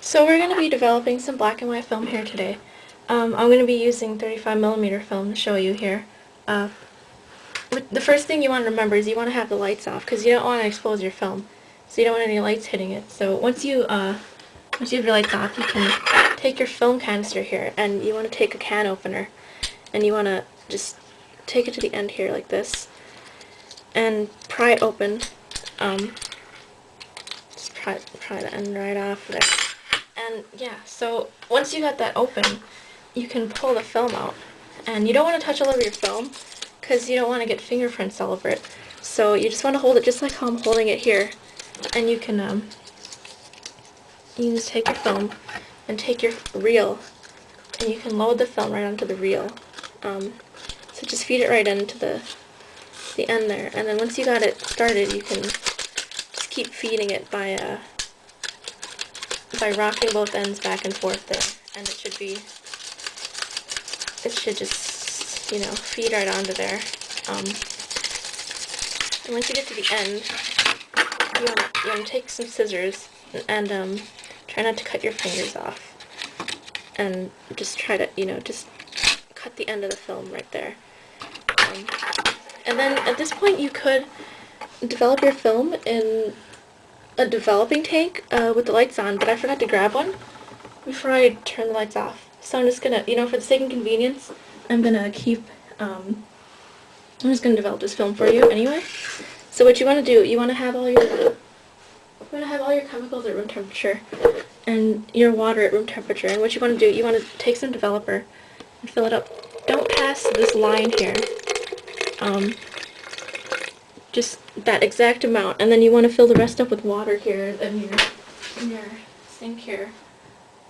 So we're going to be developing some black and white film here today. I'm going to be using 35mm film to show you here. The first thing you want to remember is you want to have the lights off because you don't want to expose your film. So you don't want any lights hitting it. So once you have your lights off, you can take your film canister here and you want to take a can opener and you want to just take it to the end here like this and pry it open. Just pry the end right off there. And yeah, so once you got that open, you can pull the film out. And you don't want to touch all over your film because you don't want to get fingerprints all over it. So you just want to hold it just like how I'm holding it here. And you can just take your film and take your reel and you can load the film right onto the reel. So just feed it right into the end there. And then once you got it started, you can just keep feeding it by rocking both ends back and forth there, and it should just, you know, feed right onto there. And once you get to the end, you want to take some scissors and try not to cut your fingers off, and just try to, you know, just cut the end of the film right there. And then at this point you could develop your film in a developing tank with the lights on, but I forgot to grab one before I turn the lights off. So I'm just gonna, you know, for the sake of convenience, I'm just gonna develop this film for you anyway. So what you want to do, you want to have all your chemicals at room temperature and your water at room temperature. And what you want to do, you want to take some developer and fill it up. Don't pass this line here. Just that exact amount, and then you want to fill the rest up with water here in your sink here.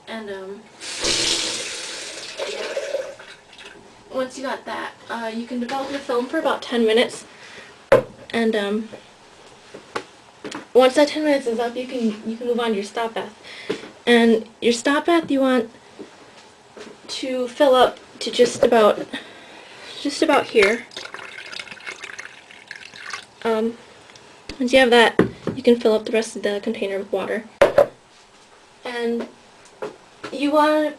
And once you got that, you can develop your film for about 10 minutes. And once that 10 minutes is up, you can move on to your stop bath. And your stop bath you want to fill up to just about here. Once you have that, you can fill up the rest of the container with water. And you want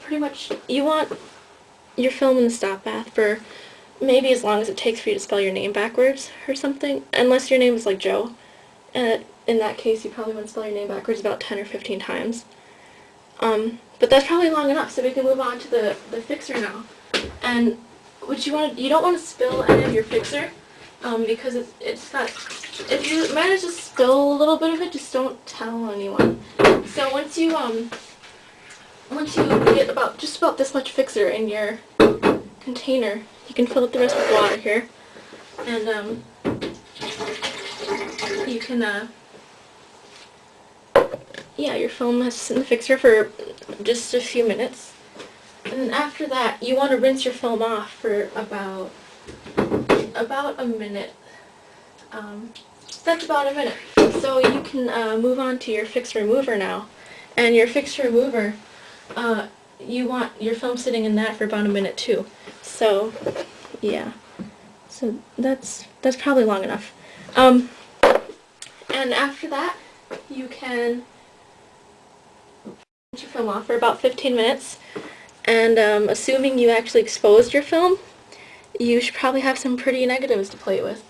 your film in the stop bath for maybe as long as it takes for you to spell your name backwards or something, unless your name is like Joe. And in that case, you probably want to spell your name backwards about 10 or 15 times. But that's probably long enough, so we can move on to the fixer now. And you don't want to spill any of your fixer. Because if you manage to spill a little bit of it, just don't tell anyone. So once you get just about this much fixer in your container, you can fill up the rest with water here, and you can your film has to sit in the fixer for just a few minutes, and then after that you want to rinse your film off for about a minute. That's about a minute. So you can move on to your fixer remover now. And your fixer remover, you want your film sitting in that for about a minute too. So yeah. So that's probably long enough. And after that, you can rinse your film off for about 15 minutes. And assuming you actually exposed your film, you should probably have some pretty negatives to play with.